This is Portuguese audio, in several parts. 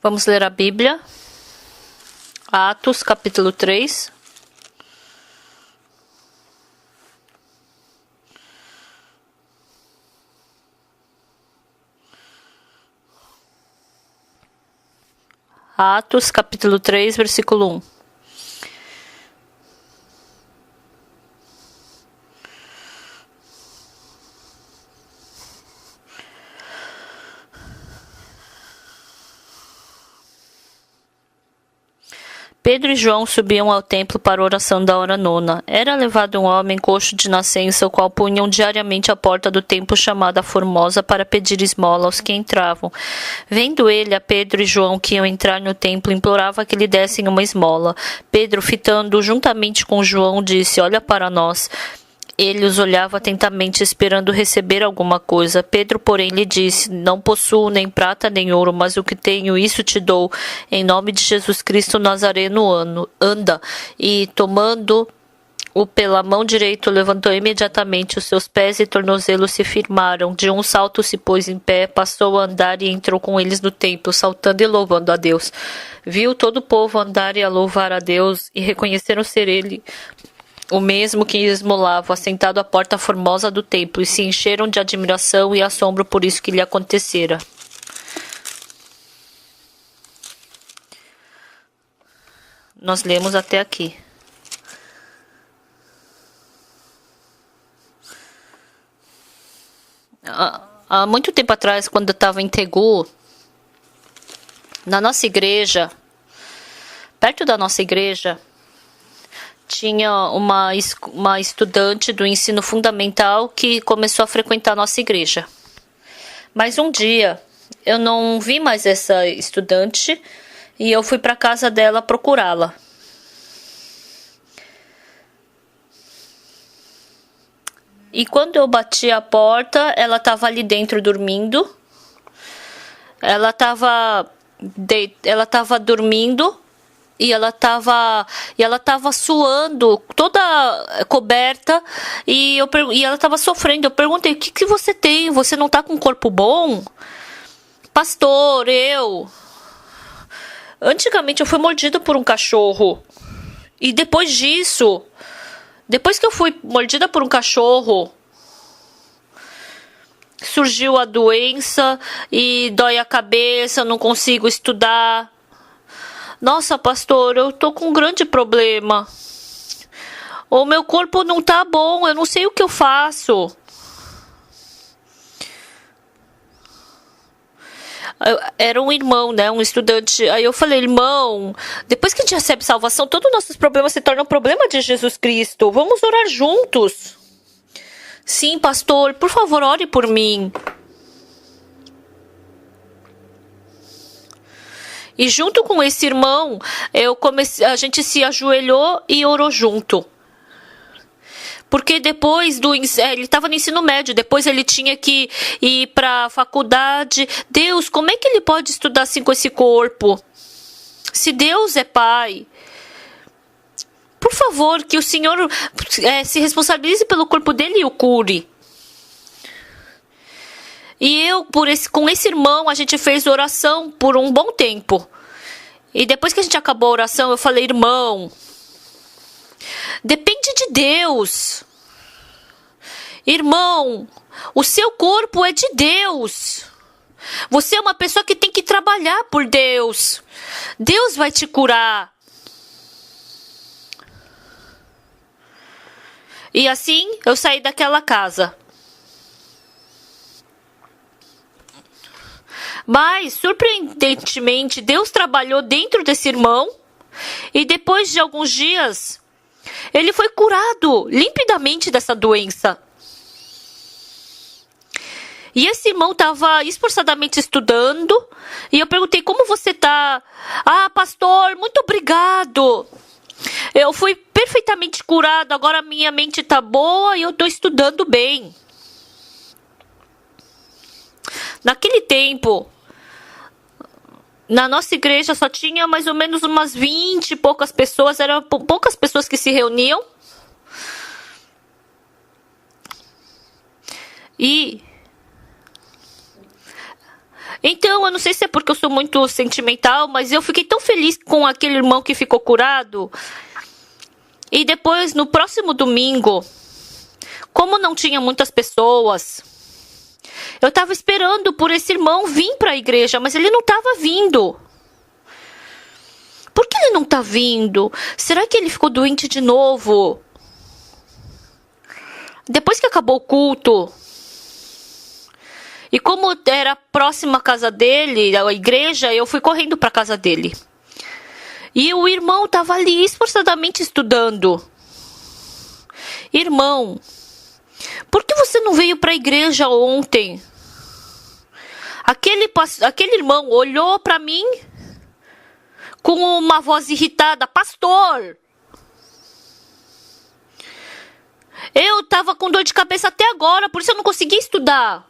Vamos ler a Bíblia. Atos, capítulo 3. Atos, capítulo 3, versículo 1. Pedro e João subiam ao templo para a oração da hora nona. Era levado um homem coxo de nascença, o qual punham diariamente à porta do templo chamada Formosa para pedir esmola aos que entravam. Vendo ele a Pedro e João que iam entrar no templo, implorava que lhe dessem uma esmola. Pedro, fitando juntamente com João, disse: "Olha para nós." Ele os olhava atentamente, esperando receber alguma coisa. Pedro, porém, lhe disse: "Não possuo nem prata nem ouro, mas o que tenho, isso te dou. Em nome de Jesus Cristo Nazareno, anda." E, tomando-o pela mão direita, levantou imediatamente. Os seus pés e tornozelos se firmaram. De um salto se pôs em pé, passou a andar e entrou com eles no templo, saltando e louvando a Deus. Viu todo o povo andar e a louvar a Deus, e reconheceram ser ele o mesmo que esmolava, assentado à porta formosa do templo, e se encheram de admiração e assombro por isso que lhe acontecera. Nós lemos até aqui. Há muito tempo atrás, quando eu estava em Tegu, na nossa igreja, perto da nossa igreja, tinha uma estudante do ensino fundamental que começou a frequentar a nossa igreja. Mas um dia eu não vi mais essa estudante e eu fui para casa dela procurá-la. E quando eu bati a porta, ela estava ali dentro dormindo. Ela estava dormindo. E ela tava suando, toda coberta, e ela tava sofrendo. Eu perguntei: "O que você tem? Você não tá com um corpo bom?" "Pastor, antigamente eu fui mordida por um cachorro. E depois disso, depois que eu fui mordida por um cachorro, surgiu a doença e dói a cabeça, não consigo estudar. Nossa, pastor, eu tô com um grande problema. O meu corpo não tá bom, eu não sei o que eu faço." Era um irmão, né? Um estudante. Aí eu falei: "Irmão, depois que a gente recebe salvação, todos os nossos problemas se tornam problema de Jesus Cristo. Vamos orar juntos." "Sim, pastor, por favor, ore por mim." E junto com esse irmão, a gente se ajoelhou e orou junto. Porque depois ele estava no ensino médio, depois ele tinha que ir para a faculdade. Deus, como é que ele pode estudar assim com esse corpo? Se Deus é Pai, por favor, que o Senhor se responsabilize pelo corpo dele e o cure. E com esse irmão, a gente fez oração por um bom tempo. E depois que a gente acabou a oração, eu falei: "Irmão, depende de Deus. Irmão, o seu corpo é de Deus. Você é uma pessoa que tem que trabalhar por Deus. Deus vai te curar." E assim, eu saí daquela casa. Mas, surpreendentemente, Deus trabalhou dentro desse irmão e depois de alguns dias, ele foi curado limpidamente dessa doença. E esse irmão estava esforçadamente estudando e eu perguntei: "Como você está?" "Ah, pastor, muito obrigado. Eu fui perfeitamente curado, agora minha mente está boa e eu estou estudando bem." Naquele tempo, na nossa igreja só tinha mais ou menos umas 20 e poucas pessoas, eram poucas pessoas que se reuniam. Então, eu não sei se é porque eu sou muito sentimental, mas eu fiquei tão feliz com aquele irmão que ficou curado. E depois, no próximo domingo, como não tinha muitas pessoas, eu estava esperando por esse irmão vir para a igreja, mas ele não estava vindo. Por que ele não está vindo? Será que ele ficou doente de novo? Depois que acabou o culto, e como era próxima à casa dele, a igreja, eu fui correndo para a casa dele. E o irmão estava ali esforçadamente estudando. Irmão, por que você não veio para a igreja ontem? Aquele irmão olhou para mim com uma voz irritada. Pastor! Eu estava com dor de cabeça até agora, por isso eu não conseguia estudar.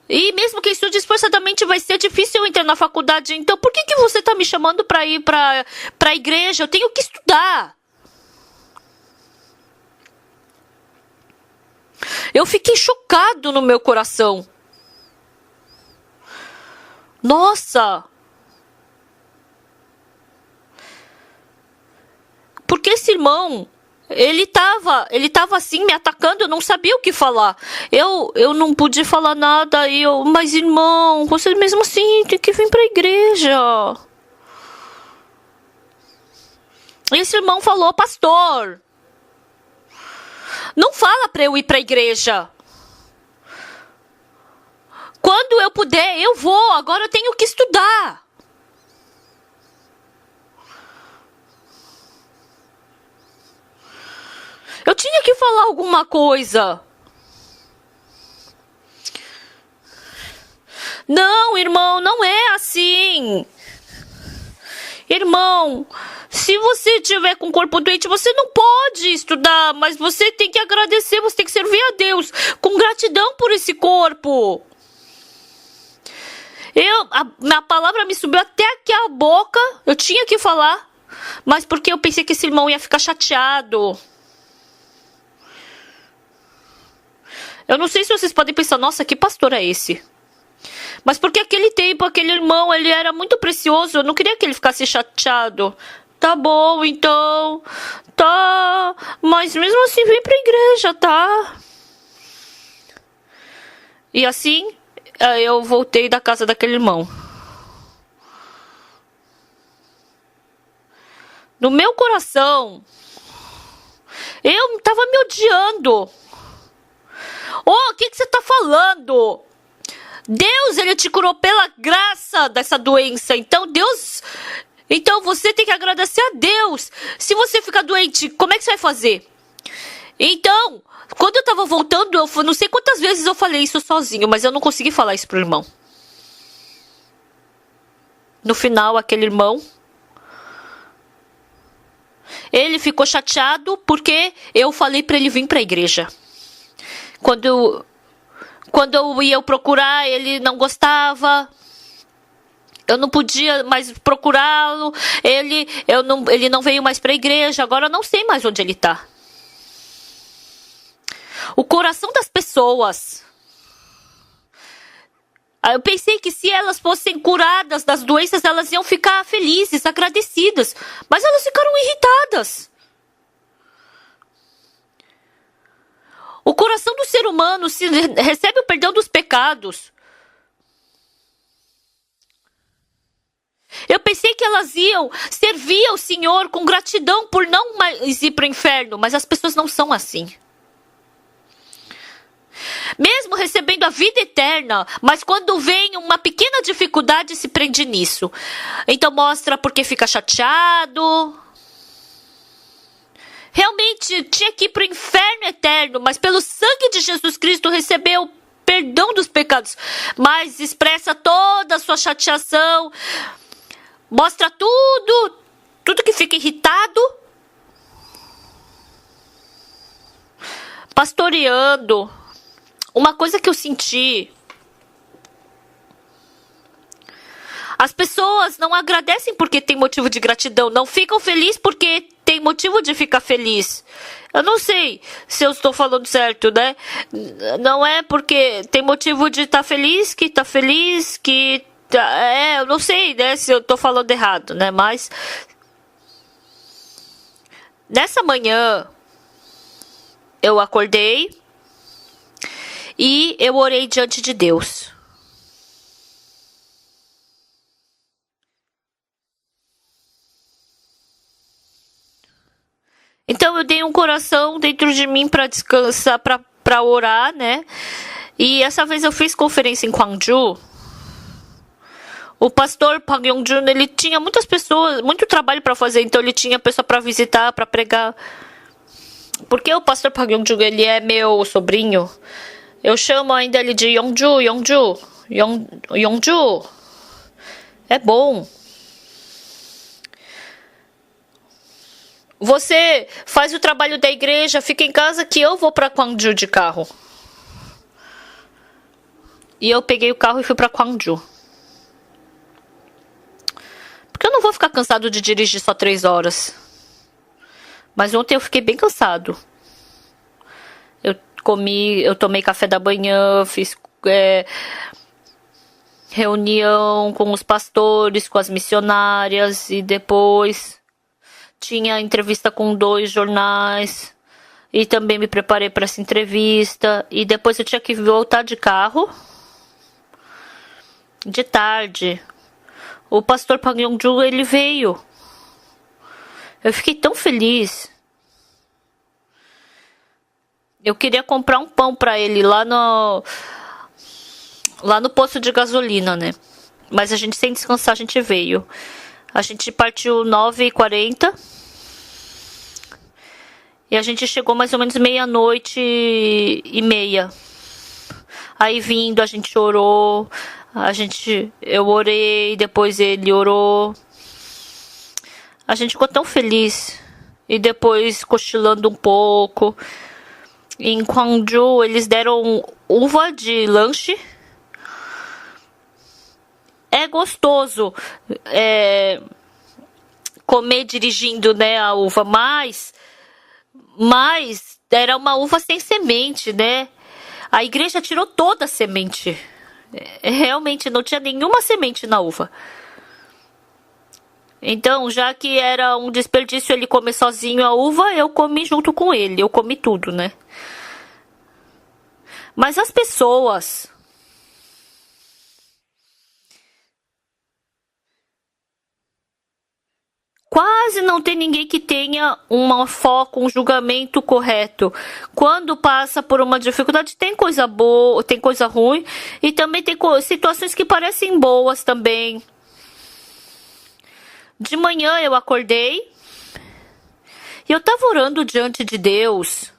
E mesmo que estude esforçadamente, vai ser difícil eu entrar na faculdade. Então, por que você está me chamando para ir para a igreja? Eu tenho que estudar. Eu fiquei chocado no meu coração. Nossa! Porque esse irmão, ele tava assim me atacando, eu não sabia o que falar. Eu não podia falar nada, mas irmão, você mesmo assim tem que vir para a igreja. E esse irmão falou, pastor, não fala para eu ir para a igreja. Quando eu puder, eu vou, agora eu tenho que estudar. Eu tinha que falar alguma coisa. Não, irmão, não é assim. Irmão, se você tiver com o corpo doente, você não pode estudar, mas você tem que agradecer, você tem que servir a Deus com gratidão por esse corpo. A palavra me subiu até aqui a boca, eu tinha que falar, mas porque eu pensei que esse irmão ia ficar chateado. Eu não sei se vocês podem pensar, nossa, que pastor é esse? Mas porque aquele tempo, aquele irmão, ele era muito precioso, eu não queria que ele ficasse chateado. Tá bom, então, tá, mas mesmo assim vem pra igreja, tá? E assim, eu voltei da casa daquele irmão. No meu coração, eu tava me odiando. O que você tá falando? Deus, ele te curou pela graça dessa doença. Então você tem que agradecer a Deus. Se você ficar doente, como é que você vai fazer? Então, quando eu tava voltando, eu não sei quantas vezes eu falei isso sozinho, mas eu não consegui falar isso pro irmão. No final, aquele irmão, ele ficou chateado porque eu falei pra ele vir pra igreja. Quando eu ia procurar, ele não gostava. Eu não podia mais procurá-lo. Ele não veio mais para a igreja. Agora eu não sei mais onde ele está. O coração das pessoas. Eu pensei que se elas fossem curadas das doenças, elas iam ficar felizes, agradecidas. Mas elas ficaram irritadas. O coração do ser humano se recebe o perdão dos pecados. Eu pensei que elas iam servir ao Senhor com gratidão por não mais ir para o inferno, mas as pessoas não são assim. Mesmo recebendo a vida eterna, mas quando vem uma pequena dificuldade se prende nisso. Então mostra porque fica chateado. Realmente tinha que ir para o inferno eterno, mas pelo sangue de Jesus Cristo recebeu perdão dos pecados. Mas expressa toda a sua chateação, mostra tudo que fica irritado. Pastoreando, uma coisa que eu senti, As pessoas não agradecem porque tem motivo de gratidão, não ficam felizes porque tem motivo de ficar feliz. Eu não sei se eu estou falando certo, né? Não é porque tem motivo de estar feliz que está feliz, que... eu não sei, né, se eu estou falando errado, né? Mas... nessa manhã, eu acordei e eu orei diante de Deus. Então eu dei um coração dentro de mim para descansar, para orar, né? E essa vez eu fiz conferência em Gwangju. O pastor Park Yong-jun, ele tinha muitas pessoas, muito trabalho para fazer, então ele tinha pessoa para visitar, para pregar. Porque o pastor Park Yong-jun, ele é meu sobrinho. Eu chamo ainda ele de Yongju. É bom. Você faz o trabalho da igreja, fica em casa que eu vou para Gwangju de carro. E eu peguei o carro e fui para Gwangju. Porque eu não vou ficar cansado de dirigir só 3 horas. Mas ontem eu fiquei bem cansado. Eu tomei café da manhã, fiz reunião com os pastores, com as missionárias e depois tinha entrevista com 2 jornais e também me preparei para essa entrevista e depois eu tinha que voltar de carro de tarde. O pastor Park Yong-jun, ele veio. Eu fiquei tão feliz. Eu queria comprar um pão para ele lá no posto de gasolina, né? Mas a gente, sem descansar, a gente veio. A gente partiu 9h40. E a gente chegou mais ou menos 00:30. Aí vindo, a gente orou. Eu orei, depois ele orou. A gente ficou tão feliz. E depois cochilando um pouco. Em Gwangju, eles deram uva de lanche. É gostoso comer dirigindo, né, a uva, mas era uma uva sem semente, né? A igreja tirou toda a semente. Realmente não tinha nenhuma semente na uva. Então, já que era um desperdício ele comer sozinho a uva, eu comi junto com ele. Eu comi tudo, né? Mas as pessoas... quase não tem ninguém que tenha um foco, um julgamento correto. Quando passa por uma dificuldade, tem coisa boa, tem coisa ruim. E também tem situações que parecem boas também. De manhã eu acordei. E eu estava orando diante de Deus.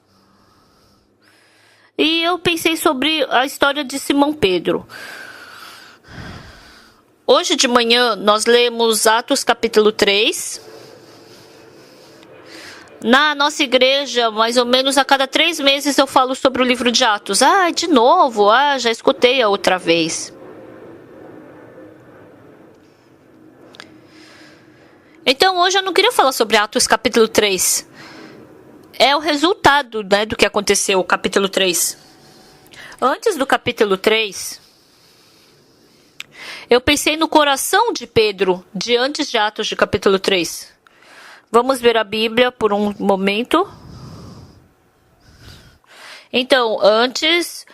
E eu pensei sobre a história de Simão Pedro. Hoje de manhã nós lemos Atos capítulo 3. Na nossa igreja, mais ou menos a cada 3 meses eu falo sobre o livro de Atos. De novo? Já escutei a outra vez. Então hoje eu não queria falar sobre Atos capítulo 3. É o resultado, né, do que aconteceu, capítulo 3. Antes do capítulo 3... eu pensei no coração de Pedro, de antes de Atos de capítulo 3. Vamos ver a Bíblia por um momento. Então, antes,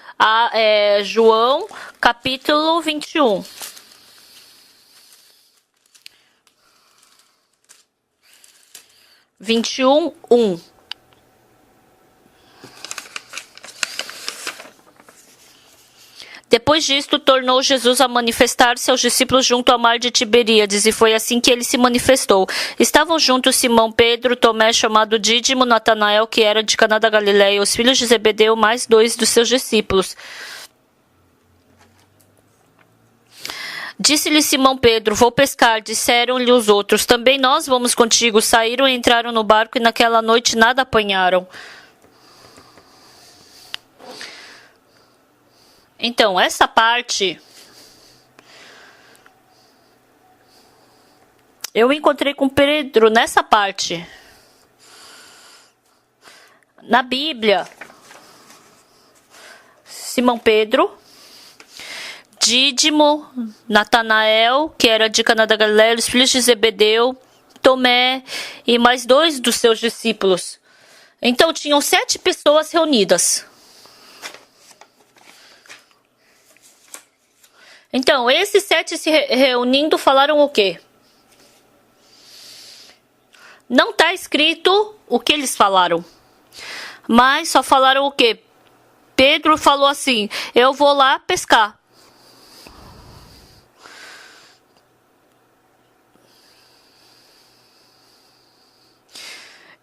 João, capítulo 21. Um. Depois disto, tornou Jesus a manifestar-se aos discípulos junto ao mar de Tiberíades, e foi assim que ele se manifestou. Estavam juntos Simão Pedro, Tomé, chamado Dídimo, Natanael, que era de Caná da Galileia, os filhos de Zebedeu, mais 2 dos seus discípulos. Disse-lhe Simão Pedro: vou pescar. Disseram-lhe os outros: também nós vamos contigo. Saíram e entraram no barco, e naquela noite nada apanharam. Então, essa parte Eu encontrei com Pedro nessa parte. Na Bíblia, Simão Pedro, Dídimo, Natanael, que era de Caná da Galileia, os filhos de Zebedeu, Tomé e mais 2 dos seus discípulos. Então tinham 7 pessoas reunidas. Então, esses 7 se reunindo falaram o quê? Não está escrito o que eles falaram. Mas só falaram o quê? Pedro falou assim: eu vou lá pescar.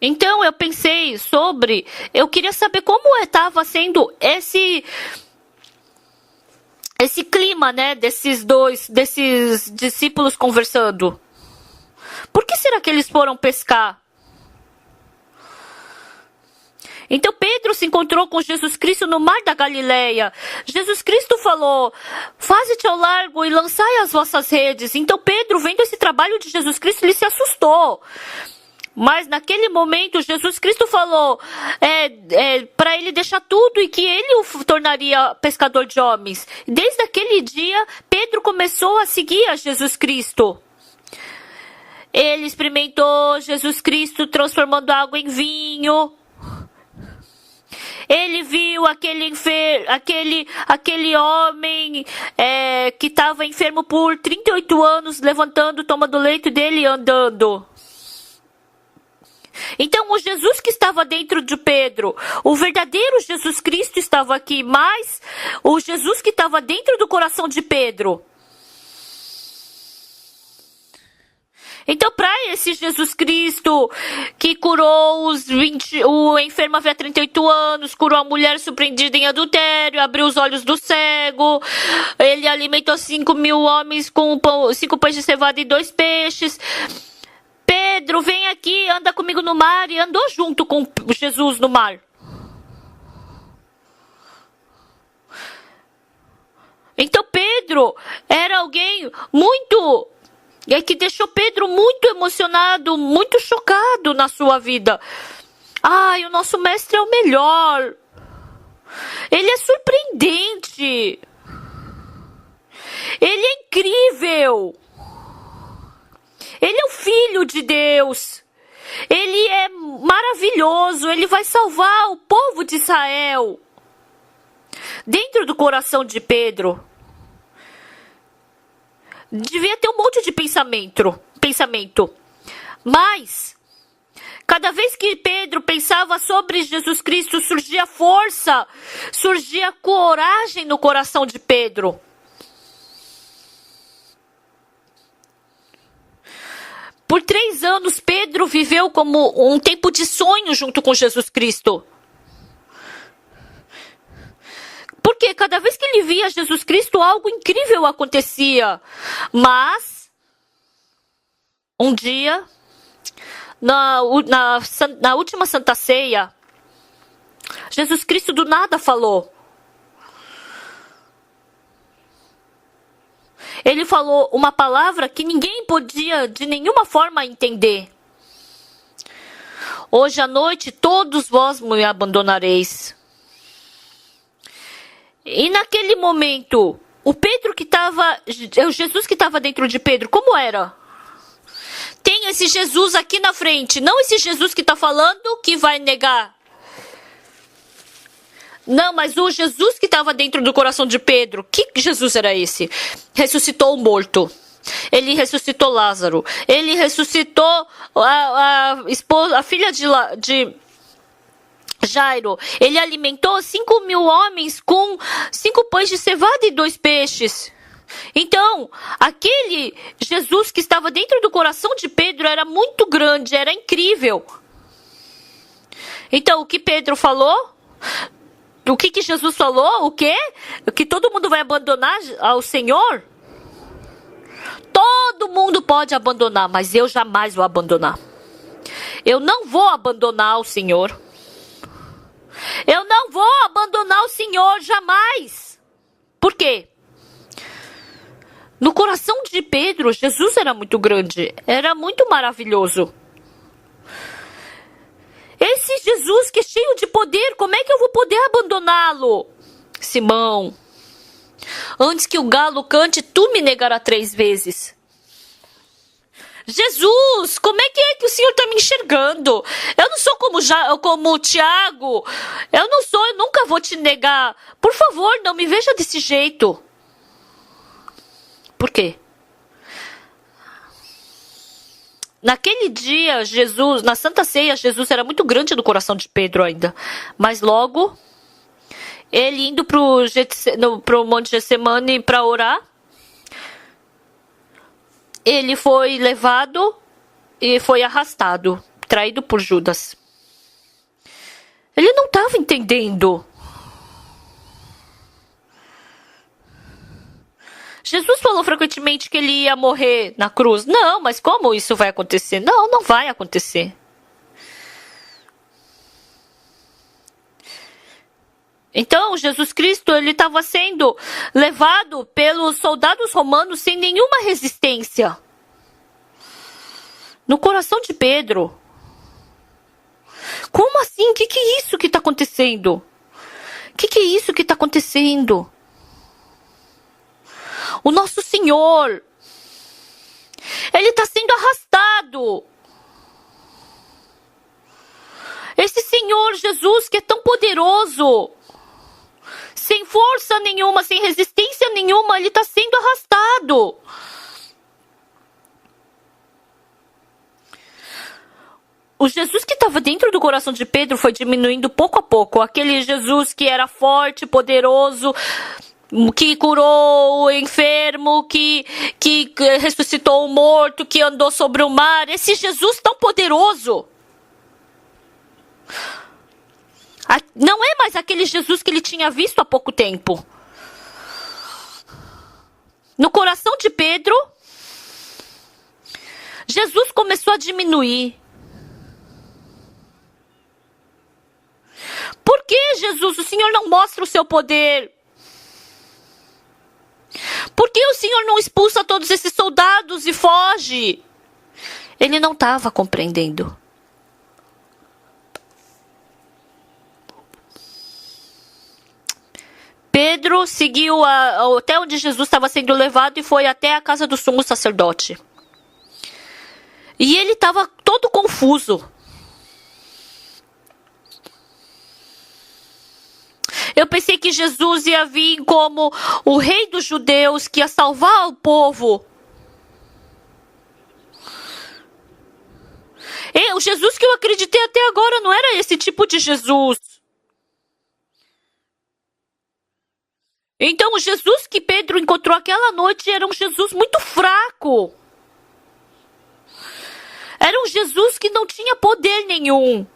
Então eu pensei sobre... Eu queria saber como estava sendo esse clima, né? Desses discípulos conversando. Por que será que eles foram pescar? Então Pedro se encontrou com Jesus Cristo no mar da Galileia. Jesus Cristo falou: faze-te ao largo e lançai as vossas redes. Então Pedro, vendo esse trabalho de Jesus Cristo, ele se assustou. Mas naquele momento Jesus Cristo falou para ele deixar tudo e que ele o tornaria pescador de homens. Desde aquele dia, Pedro começou a seguir a Jesus Cristo. Ele experimentou Jesus Cristo transformando água em vinho. Ele viu aquele homem que estava enfermo por 38 anos, levantando, tomando o leito dele e andando. Então o Jesus que estava dentro de Pedro, o verdadeiro Jesus Cristo estava aqui, mas o Jesus que estava dentro do coração de Pedro. Então, para esse Jesus Cristo que curou o enfermo havia 38 anos, curou a mulher surpreendida em adultério, abriu os olhos do cego, ele alimentou 5.000 homens com 5 pães de cevada e 2 peixes. Pedro, vem aqui, anda comigo no mar, e andou junto com Jesus no mar. Então Pedro era alguém que deixou Pedro muito emocionado, muito chocado na sua vida. Ai, o nosso mestre é o melhor. Ele é surpreendente. Ele é incrível. Ele é o Filho de Deus. Ele é maravilhoso. Ele vai salvar o povo de Israel. Dentro do coração de Pedro, devia ter um monte de pensamento. Mas, cada vez que Pedro pensava sobre Jesus Cristo, surgia força, surgia coragem no coração de Pedro. Por 3 anos, Pedro viveu como um tempo de sonho junto com Jesus Cristo. Porque cada vez que ele via Jesus Cristo, algo incrível acontecia. Mas, um dia, na última Santa Ceia, Jesus Cristo do nada falou. Ele falou uma palavra que ninguém podia de nenhuma forma entender. Hoje à noite todos vós me abandonareis. E naquele momento, o Jesus que estava dentro de Pedro, como era? Tem esse Jesus aqui na frente, não esse Jesus que está falando que vai negar. Não, mas o Jesus que estava dentro do coração de Pedro, que Jesus era esse? Ressuscitou o morto. Ele ressuscitou Lázaro. Ele ressuscitou a filha de Jairo. Ele alimentou 5.000 homens com 5 pães de cevada e 2 peixes. Então, aquele Jesus que estava dentro do coração de Pedro era muito grande, era incrível. Então, o que Pedro falou? O que Jesus falou? O quê? Que todo mundo vai abandonar ao Senhor? Todo mundo pode abandonar, mas eu jamais vou abandonar. Eu não vou abandonar o Senhor. Eu não vou abandonar o Senhor jamais. Por quê? No coração de Pedro, Jesus era muito grande, era muito maravilhoso. Esse Jesus que é cheio de poder, como é que eu vou poder abandoná-lo? Simão, antes que o galo cante, tu me negarás 3 vezes. Jesus, como é que o Senhor está me enxergando? Eu não sou como o Tiago. Eu nunca vou te negar. Por favor, não me veja desse jeito. Por quê? Naquele dia, Jesus, na Santa Ceia, Jesus era muito grande no coração de Pedro ainda. Mas logo, ele indo para o Monte Getsemane para orar, ele foi levado e foi arrastado, traído por Judas. Ele não estava entendendo. Jesus falou frequentemente que ele ia morrer na cruz. Não, mas como isso vai acontecer? Não, não vai acontecer. Então, Jesus Cristo, ele estava sendo levado pelos soldados romanos sem nenhuma resistência. No coração de Pedro. Como assim? O que é isso que está acontecendo? O que é isso que está acontecendo? O nosso Senhor, ele está sendo arrastado. Esse Senhor Jesus que é tão poderoso, sem força nenhuma, sem resistência nenhuma, ele está sendo arrastado. O Jesus que estava dentro do coração de Pedro foi diminuindo pouco a pouco. Aquele Jesus que era forte, poderoso, que curou o enfermo, que ressuscitou o morto, que andou sobre o mar. Esse Jesus tão poderoso não é mais aquele Jesus que ele tinha visto há pouco tempo. No coração de Pedro, Jesus começou a diminuir. Por que, Jesus, o Senhor não mostra o seu poder? Por que o Senhor não expulsa todos esses soldados e foge? Ele não estava compreendendo. Pedro seguiu até onde Jesus estava sendo levado e foi até a casa do sumo sacerdote. E ele estava todo confuso. Eu pensei que Jesus ia vir como o rei dos judeus, que ia salvar o povo. O Jesus que eu acreditei até agora não era esse tipo de Jesus. Então o Jesus que Pedro encontrou aquela noite era um Jesus muito fraco. Era um Jesus que não tinha poder nenhum.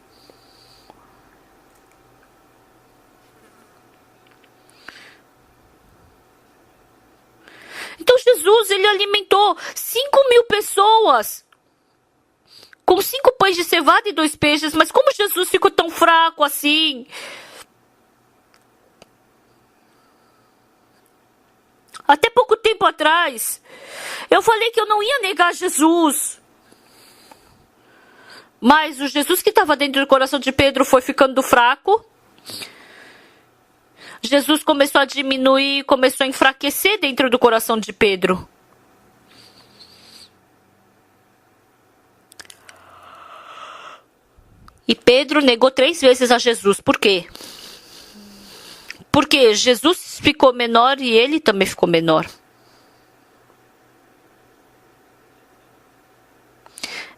Então Jesus, ele alimentou 5.000 pessoas com 5 pães de cevada e 2 peixes. Mas como Jesus ficou tão fraco assim? Até pouco tempo atrás, eu falei que eu não ia negar Jesus. Mas o Jesus que estava dentro do coração de Pedro foi ficando fraco. Jesus começou a diminuir, começou a enfraquecer dentro do coração de Pedro. E Pedro negou 3 vezes a Jesus. Por quê? Porque Jesus ficou menor e ele também ficou menor.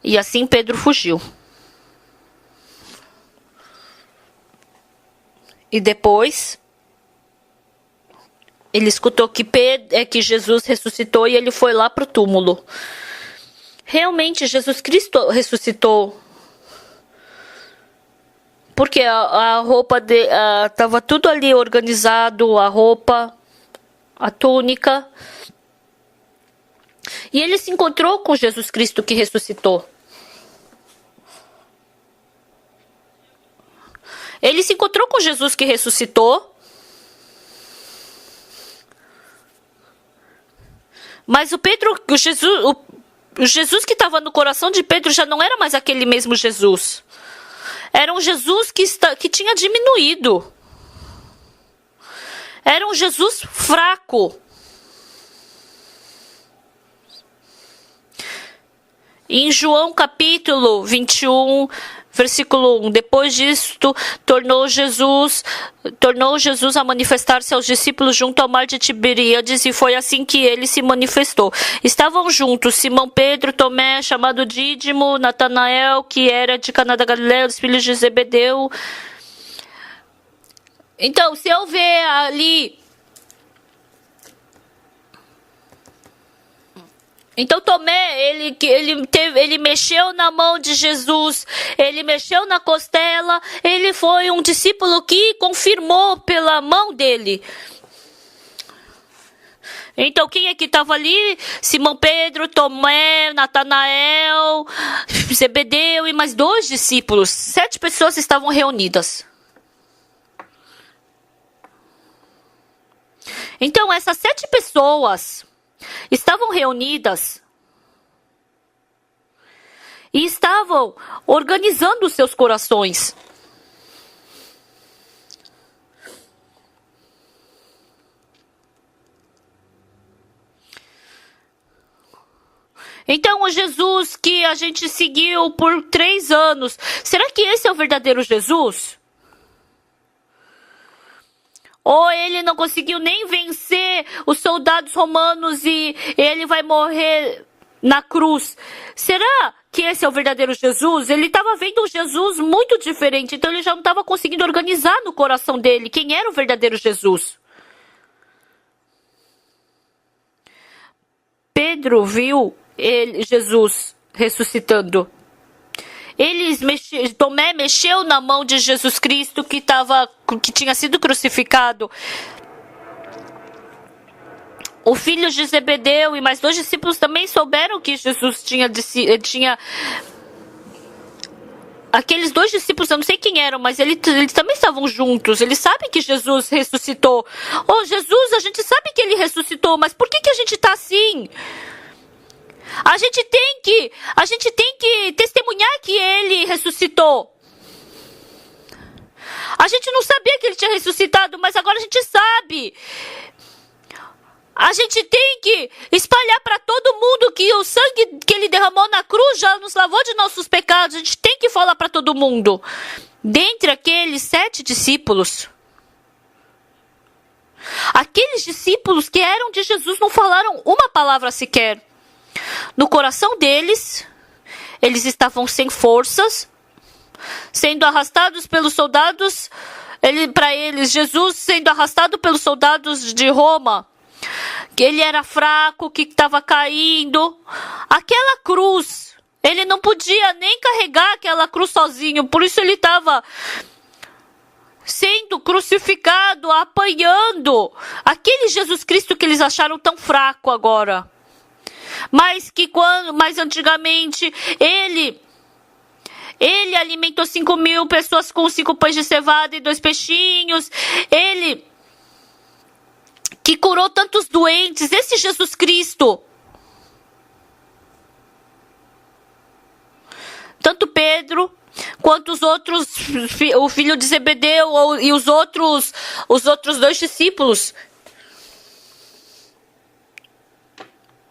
E assim Pedro fugiu. E depois ele escutou que Jesus ressuscitou e ele foi lá para o túmulo. Realmente Jesus Cristo ressuscitou. Porque a roupa estava tudo ali organizado, a roupa, a túnica. E ele se encontrou com Jesus Cristo que ressuscitou. Ele se encontrou com Jesus que ressuscitou. Mas o Jesus que estava no coração de Pedro já não era mais aquele mesmo Jesus. Era um Jesus que tinha diminuído. Era um Jesus fraco. Em João capítulo 21, versículo 1, depois disto, tornou Jesus a manifestar-se aos discípulos junto ao mar de Tiberíades, e foi assim que ele se manifestou. Estavam juntos Simão Pedro, Tomé, chamado Dídimo, Natanael, que era de Caná da Galileia, os filhos de Zebedeu. Então, se eu ver ali... Então Tomé, ele mexeu na mão de Jesus, ele mexeu na costela, ele foi um discípulo que confirmou pela mão dele. Então quem é que estava ali? Simão Pedro, Tomé, Natanael, Zebedeu e mais 2 discípulos. 7 pessoas estavam reunidas. Então essas 7 pessoas estavam reunidas e estavam organizando os seus corações. Então, o Jesus que a gente seguiu por 3 anos, será que esse é o verdadeiro Jesus? Ou ele não conseguiu nem vencer os soldados romanos e ele vai morrer na cruz? Será que esse é o verdadeiro Jesus? Ele estava vendo um Jesus muito diferente, então ele já não estava conseguindo organizar no coração dele quem era o verdadeiro Jesus. Pedro viu Jesus ressuscitando. Tomé mexeu na mão de Jesus Cristo que tinha sido crucificado. O filho de Zebedeu e mais 2 discípulos também souberam que Jesus tinha... Aqueles 2 discípulos, eu não sei quem eram, mas eles também estavam juntos. Eles sabem que Jesus ressuscitou. Oh, Jesus, a gente sabe que ele ressuscitou, mas por que a gente está assim? A gente tem que testemunhar que ele ressuscitou. A gente não sabia que ele tinha ressuscitado, mas agora a gente sabe. A gente tem que espalhar para todo mundo que o sangue que ele derramou na cruz já nos lavou de nossos pecados. A gente tem que falar para todo mundo. Dentre aqueles 7 discípulos, aqueles discípulos que eram de Jesus não falaram uma palavra sequer. No coração deles, eles estavam sem forças, sendo arrastados pelos soldados. Para eles, Jesus sendo arrastado pelos soldados de Roma, que ele era fraco, que estava caindo. Aquela cruz, ele não podia nem carregar aquela cruz sozinho, por isso ele estava sendo crucificado, apanhando. Aquele Jesus Cristo que eles acharam tão fraco agora. Mas antigamente ele alimentou 5.000 pessoas com 5 pães de cevada e 2 peixinhos. Ele que curou tantos doentes. Esse Jesus Cristo. Tanto Pedro quanto os outros, o filho de Zebedeu e os outros 2 discípulos.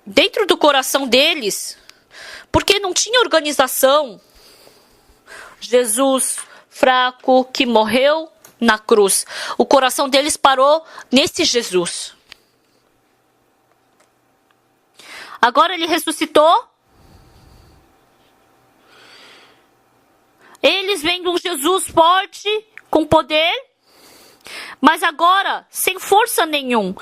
Dentro do coração deles, porque não tinha organização. Jesus fraco que morreu na cruz. O coração deles parou nesse Jesus. Agora ele ressuscitou. Eles vendo um Jesus forte, com poder, mas agora sem força nenhuma.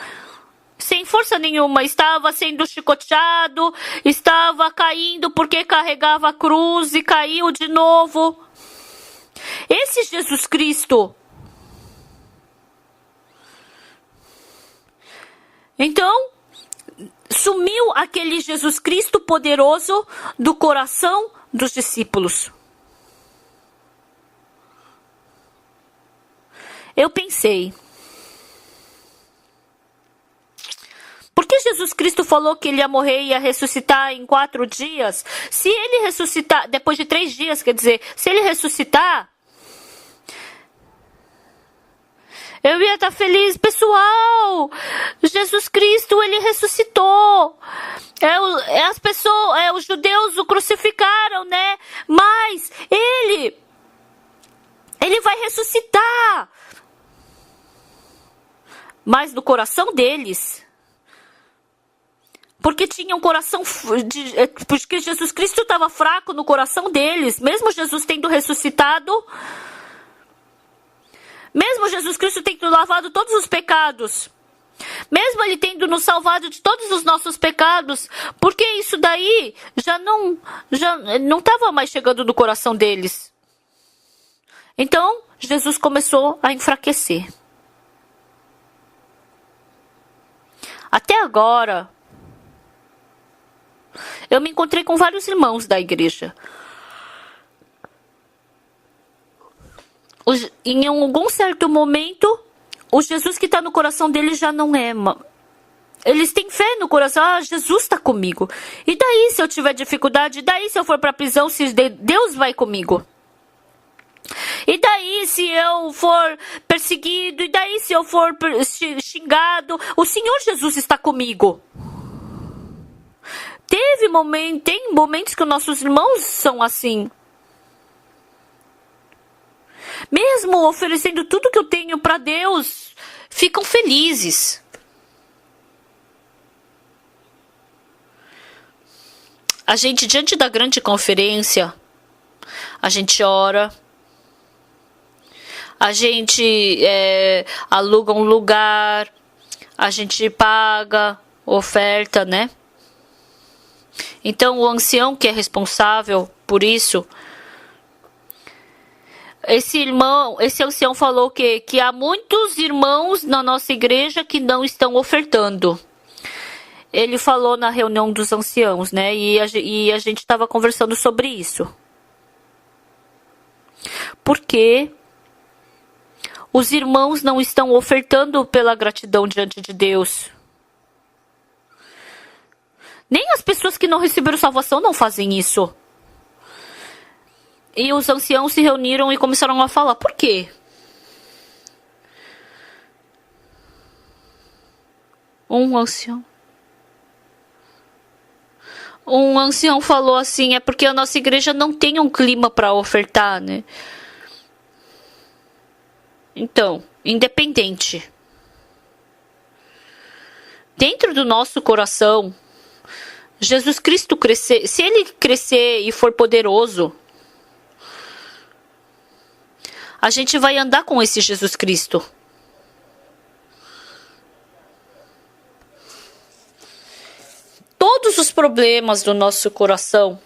Sem força nenhuma, estava sendo chicoteado, estava caindo porque carregava a cruz e caiu de novo. Esse Jesus Cristo. Então, sumiu aquele Jesus Cristo poderoso do coração dos discípulos. Eu pensei, por que Jesus Cristo falou que ele ia morrer e ia ressuscitar em 4 dias, se ele ressuscitar, depois de 3 dias, quer dizer, se ele ressuscitar, eu ia estar feliz, pessoal. Jesus Cristo, ele ressuscitou. As pessoas, os judeus o crucificaram, né? Mas ele vai ressuscitar. Mas no coração deles, porque tinha um coração, porque Jesus Cristo estava fraco no coração deles, mesmo Jesus tendo ressuscitado. Mesmo Jesus Cristo tendo lavado todos os pecados, mesmo ele tendo nos salvado de todos os nossos pecados, porque isso daí já não estava mais chegando no coração deles. Então, Jesus começou a enfraquecer. Até agora, eu me encontrei com vários irmãos da igreja. Em algum certo momento, o Jesus que está no coração deles já não é. Eles têm fé no coração. Ah, Jesus está comigo. E daí se eu tiver dificuldade? E daí se eu for para a prisão, se Deus vai comigo? E daí se eu for perseguido? E daí se eu for xingado? O Senhor Jesus está comigo. Tem momentos que os nossos irmãos são assim. Mesmo oferecendo tudo que eu tenho para Deus, ficam felizes. A gente, diante da grande conferência, a gente ora, a gente aluga um lugar, a gente paga oferta, né? Então, o ancião que é responsável por isso, esse ancião falou que há muitos irmãos na nossa igreja que não estão ofertando. Ele falou na reunião dos anciãos, né? E a gente estava conversando sobre isso. Porque os irmãos não estão ofertando pela gratidão diante de Deus. Nem as pessoas que não receberam salvação não fazem isso. E os anciãos se reuniram e começaram a falar. Por quê? Um ancião falou assim, é porque a nossa igreja não tem um clima para ofertar, né? Então, independente. Dentro do nosso coração, Jesus Cristo crescer, se ele crescer e for poderoso, a gente vai andar com esse Jesus Cristo. Todos os problemas do nosso coração,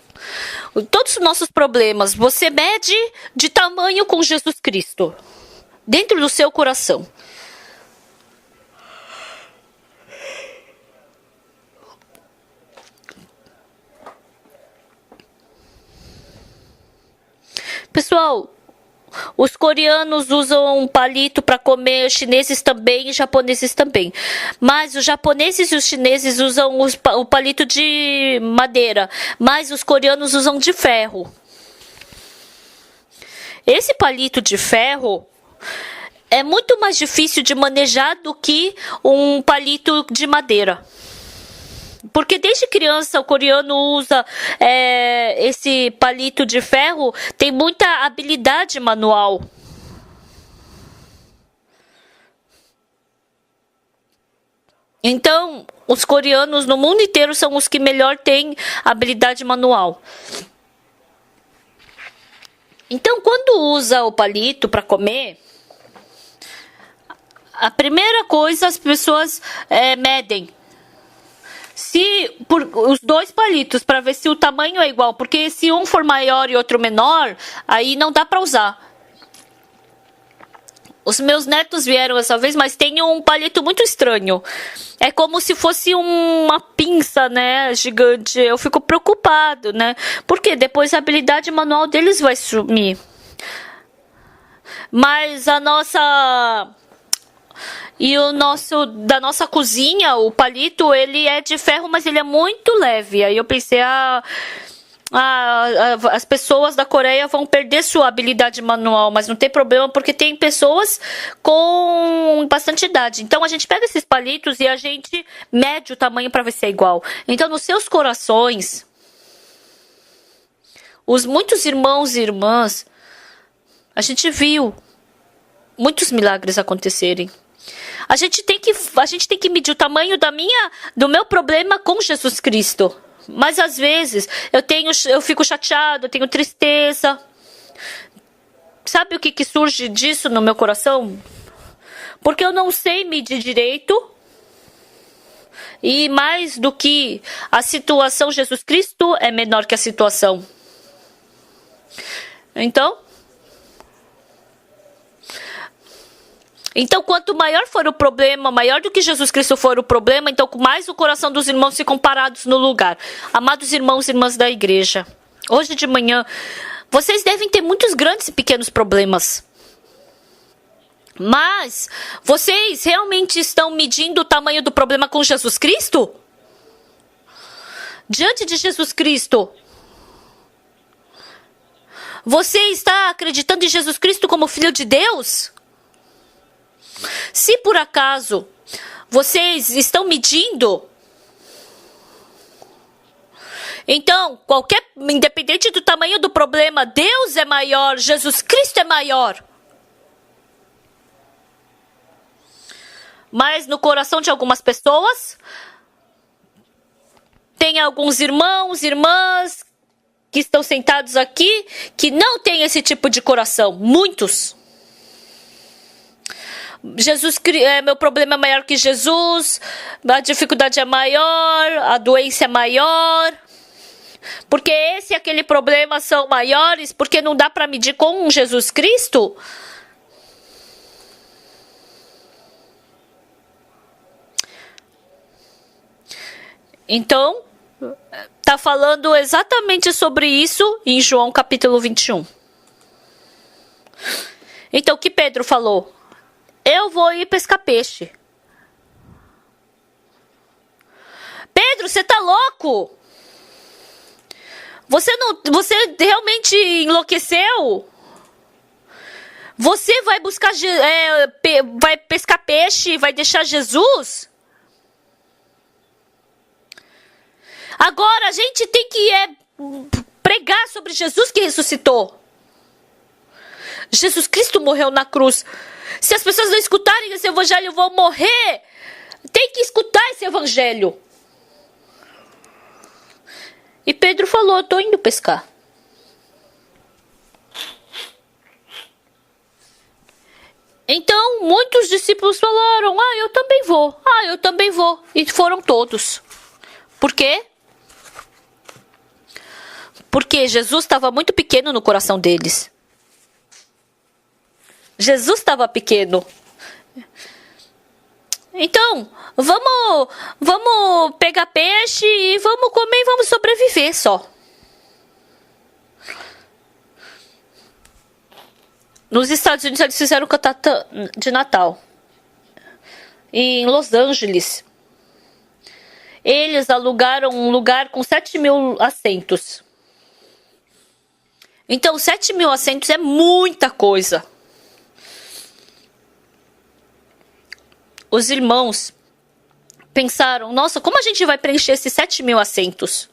todos os nossos problemas, você mede de tamanho com Jesus Cristo, dentro do seu coração. Pessoal, os coreanos usam palito para comer, os chineses também e japoneses também. Mas os japoneses e os chineses usam o palito de madeira, mas os coreanos usam de ferro. Esse palito de ferro é muito mais difícil de manejar do que um palito de madeira. Porque desde criança o coreano usa esse palito de ferro, tem muita habilidade manual. Então, os coreanos no mundo inteiro são os que melhor têm habilidade manual. Então, quando usa o palito para comer, a primeira coisa as pessoas medem. Os dois palitos, para ver se o tamanho é igual, porque se um for maior e outro menor, aí não dá para usar. Os meus netos vieram essa vez, mas tem um palito muito estranho. É como se fosse uma pinça, né, gigante. Eu fico preocupado, né, porque depois a habilidade manual deles vai sumir. Mas E da nossa cozinha, o palito, ele é de ferro, mas ele é muito leve. Aí eu pensei, as pessoas da Coreia vão perder sua habilidade manual, mas não tem problema porque tem pessoas com bastante idade. Então a gente pega esses palitos e a gente mede o tamanho para ver se é igual. Então nos seus corações, os muitos irmãos e irmãs, a gente viu muitos milagres acontecerem. A gente tem que medir o tamanho do meu problema com Jesus Cristo. Mas às vezes eu fico chateado, eu tenho tristeza. Sabe o que surge disso no meu coração? Porque eu não sei medir direito. E mais do que a situação, Jesus Cristo é menor que a situação. Então, quanto maior for o problema, maior do que Jesus Cristo for o problema, então mais o coração dos irmãos ficam parados no lugar. Amados irmãos e irmãs da igreja, hoje de manhã, vocês devem ter muitos grandes e pequenos problemas. Mas, vocês realmente estão medindo o tamanho do problema com Jesus Cristo? Diante de Jesus Cristo, você está acreditando em Jesus Cristo como Filho de Deus? Se por acaso vocês estão medindo, então, independente do tamanho do problema, Deus é maior, Jesus Cristo é maior. Mas no coração de algumas pessoas, tem alguns irmãos, irmãs que estão sentados aqui que não têm esse tipo de coração. Muitos. Meu problema é maior que Jesus, a dificuldade é maior, a doença é maior, porque esse e aquele problema são maiores, porque não dá para medir com Jesus Cristo. Então, está falando exatamente sobre isso em João capítulo 21. Então, o que Pedro falou? Eu vou ir pescar peixe. Pedro, você tá louco? Você realmente enlouqueceu? Você vai buscar, vai pescar peixe, vai deixar Jesus? Agora a gente tem que pregar sobre Jesus que ressuscitou. Jesus Cristo morreu na cruz. Se as pessoas não escutarem esse evangelho, vão morrer. Tem que escutar esse evangelho. E Pedro falou, estou indo pescar. Então, muitos discípulos falaram, eu também vou. Eu também vou. E foram todos. Por quê? Porque Jesus estava muito pequeno no coração deles. Jesus estava pequeno. Então, vamos pegar peixe e vamos comer e vamos sobreviver só. Nos Estados Unidos eles fizeram cantata de Natal. Em Los Angeles. Eles alugaram um lugar com 7.000 assentos. Então, 7.000 assentos é muita coisa. Os irmãos pensaram, nossa, como a gente vai preencher esses 7.000 assentos?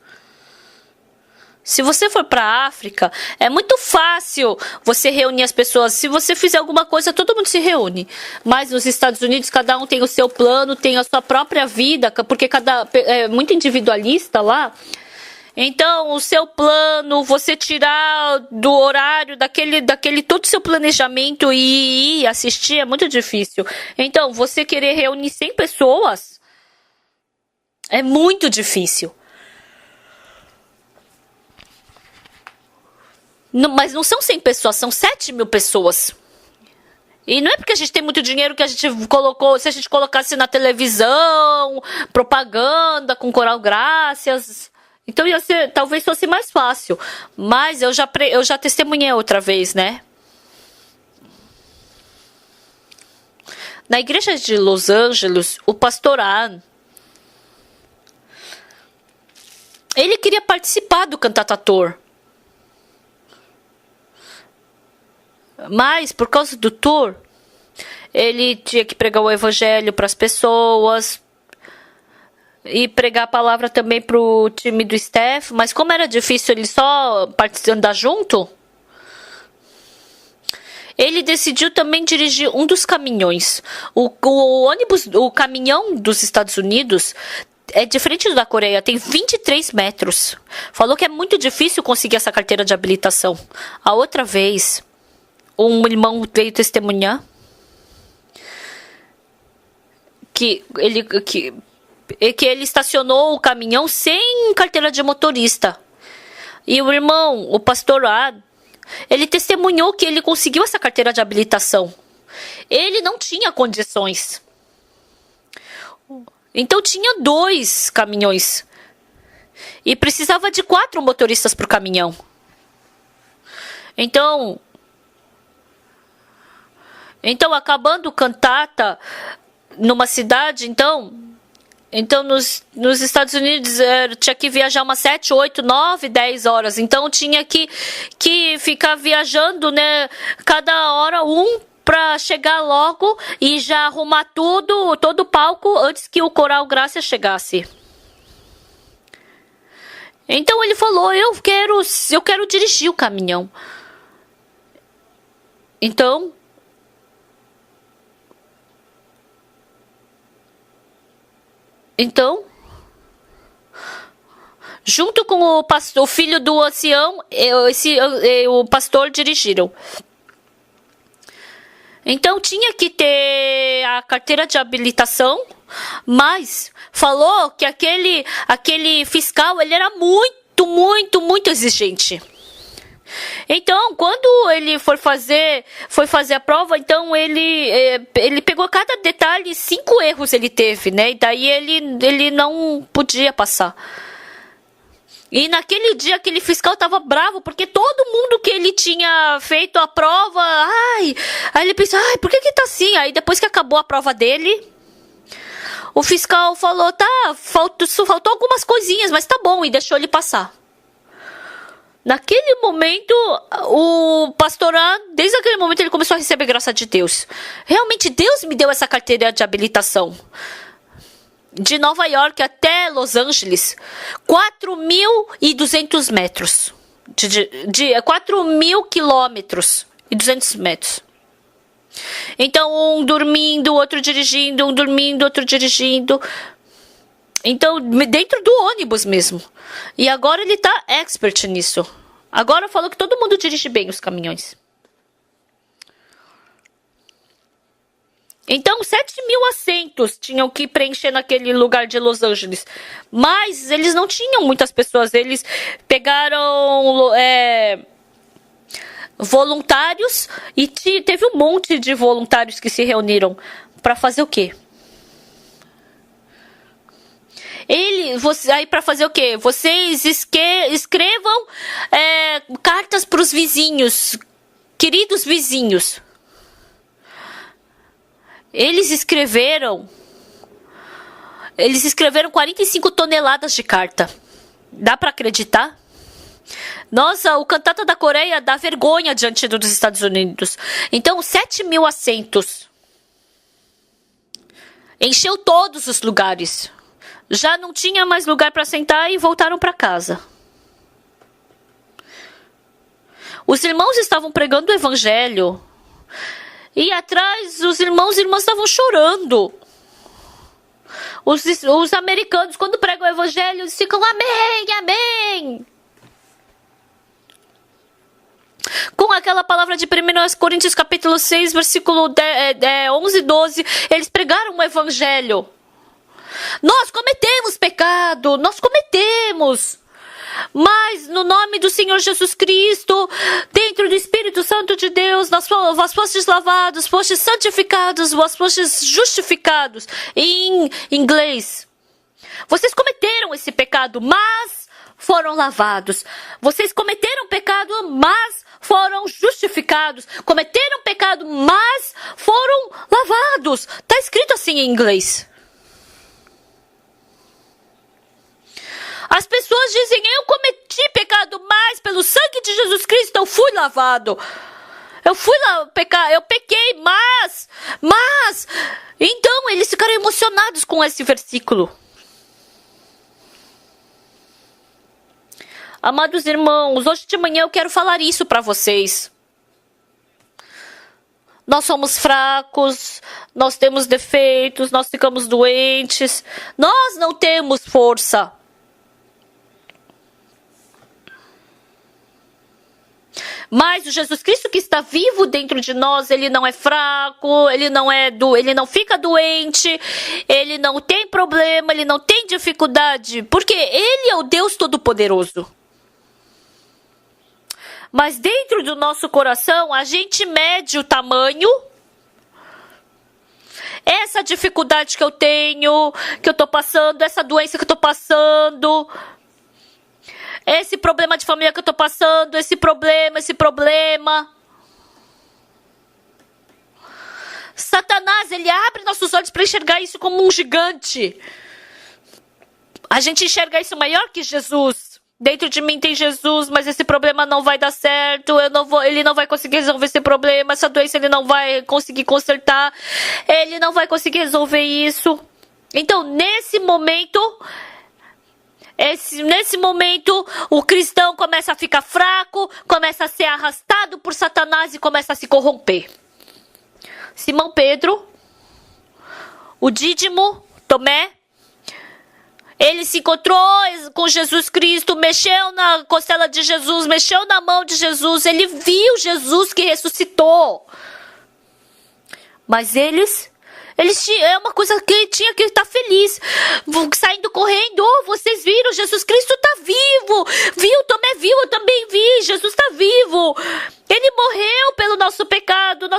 Se você for para a África, é muito fácil você reunir as pessoas. Se você fizer alguma coisa, todo mundo se reúne. Mas nos Estados Unidos, cada um tem o seu plano, tem a sua própria vida, porque é muito individualista lá. Então, o seu plano, você tirar do horário, daquele todo o seu planejamento e ir assistir é muito difícil. Então, você querer reunir 100 pessoas é muito difícil. Mas não são 100 pessoas, são 7.000 pessoas. E não é porque a gente tem muito dinheiro que a gente colocou, se a gente colocasse na televisão, propaganda com Coral Graças... Então talvez fosse mais fácil. Mas eu já testemunhei outra vez, né? Na igreja de Los Angeles, o pastor An, ele queria participar do cantata tour. Mas, por causa do tour, ele tinha que pregar o evangelho para as pessoas e pregar a palavra também para o time do staff. Mas como era difícil ele só andar junto, ele decidiu também dirigir um dos caminhões. O ônibus, o caminhão dos Estados Unidos é diferente do da Coreia, tem 23 metros. Falou que é muito difícil conseguir essa carteira de habilitação. A outra vez, um irmão veio testemunhar que ele estacionou o caminhão sem carteira de motorista. E o irmão, o pastor Ad, ele testemunhou que ele conseguiu essa carteira de habilitação. Ele não tinha condições. Então tinha 2 caminhões. E precisava de 4 motoristas para o caminhão. Então, acabando o cantata numa cidade, então nos Estados Unidos tinha que viajar umas 7, 8, 9, 10 horas. Então tinha que ficar viajando, né, cada hora para chegar logo e já arrumar todo o palco antes que o Coral Graça chegasse. Então ele falou, eu quero dirigir o caminhão. Então, junto com o filho do ancião, o pastor dirigiram. Então tinha que ter a carteira de habilitação, mas falou que aquele fiscal, ele era muito exigente. Então, quando ele foi fazer a prova, então ele pegou cada detalhe, 5 erros ele teve, né? E daí ele não podia passar. E naquele dia, aquele fiscal estava bravo, porque todo mundo que ele tinha feito a prova, aí ele pensou, por que tá assim? Aí depois que acabou a prova dele, o fiscal falou, faltou algumas coisinhas, mas tá bom, e deixou ele passar. Naquele momento, o pastor, desde aquele momento, ele começou a receber graça de Deus. Realmente, Deus me deu essa carteira de habilitação. De Nova York até Los Angeles, 4.200 metros. 4.000 quilômetros e 200 metros. Então, um dormindo, outro dirigindo, um dormindo, outro dirigindo. Então, dentro do ônibus mesmo. E agora ele tá expert nisso. Agora falou que todo mundo dirige bem os caminhões. Então, 7.000 assentos tinham que preencher naquele lugar de Los Angeles. Mas eles não tinham muitas pessoas. Eles pegaram voluntários e teve um monte de voluntários que se reuniram para fazer o quê? Aí para fazer o quê? Vocês escrevam cartas para os vizinhos, queridos vizinhos. Eles escreveram 45 toneladas de carta. Dá para acreditar? Nossa, o cantata da Coreia dá vergonha diante dos Estados Unidos. Então, 7.000 assentos. Encheu todos os lugares. Já não tinha mais lugar para sentar e voltaram para casa. Os irmãos estavam pregando o evangelho. E atrás os irmãos e irmãs estavam chorando. Os americanos, quando pregam o evangelho, eles ficam amém, amém. Com aquela palavra de 1 Coríntios capítulo 6, versículo 11 e 12, eles pregaram o evangelho. Nós cometemos pecado, nós cometemos. Mas no nome do Senhor Jesus Cristo, dentro do Espírito Santo de Deus, vós fostes lavados, fostes santificados, vós fostes justificados. Em inglês, vocês cometeram esse pecado, mas foram lavados. Vocês cometeram pecado, mas foram justificados. Cometeram pecado pecado, mas foram lavados. Está escrito assim em inglês. As pessoas dizem, eu cometi pecado, mas pelo sangue de Jesus Cristo eu fui lavado. Eu fui lá pecar, eu pequei, mas... Então, eles ficaram emocionados com esse versículo. Amados irmãos, hoje de manhã eu quero falar isso para vocês. Nós somos fracos, nós temos defeitos, nós ficamos doentes, nós não temos força. Mas o Jesus Cristo que está vivo dentro de nós, ele não é fraco, ele não fica doente, ele não tem problema, ele não tem dificuldade, porque ele é o Deus Todo-Poderoso. Mas dentro do nosso coração, a gente mede o tamanho, essa dificuldade que eu tenho, que eu estou passando, essa doença que eu estou passando, esse problema de família que eu estou passando, esse problema. Satanás, ele abre nossos olhos para enxergar isso como um gigante. A gente enxerga isso maior que Jesus. Dentro de mim tem Jesus, mas esse problema não vai dar certo, ele não vai conseguir resolver esse problema, essa doença ele não vai conseguir consertar, ele não vai conseguir resolver isso. Então, nesse momento, o cristão começa a ficar fraco, começa a ser arrastado por Satanás e começa a se corromper. Simão Pedro, o Dídimo, Tomé, ele se encontrou com Jesus Cristo, mexeu na costela de Jesus, mexeu na mão de Jesus, ele viu Jesus que ressuscitou. Mas eles é uma coisa que tinha que estar feliz, saindo correndo, vocês viram, Jesus Cristo está vivo, viu, Tomé viu, eu também vi, Jesus está vivo, ele morreu pelo nosso pecado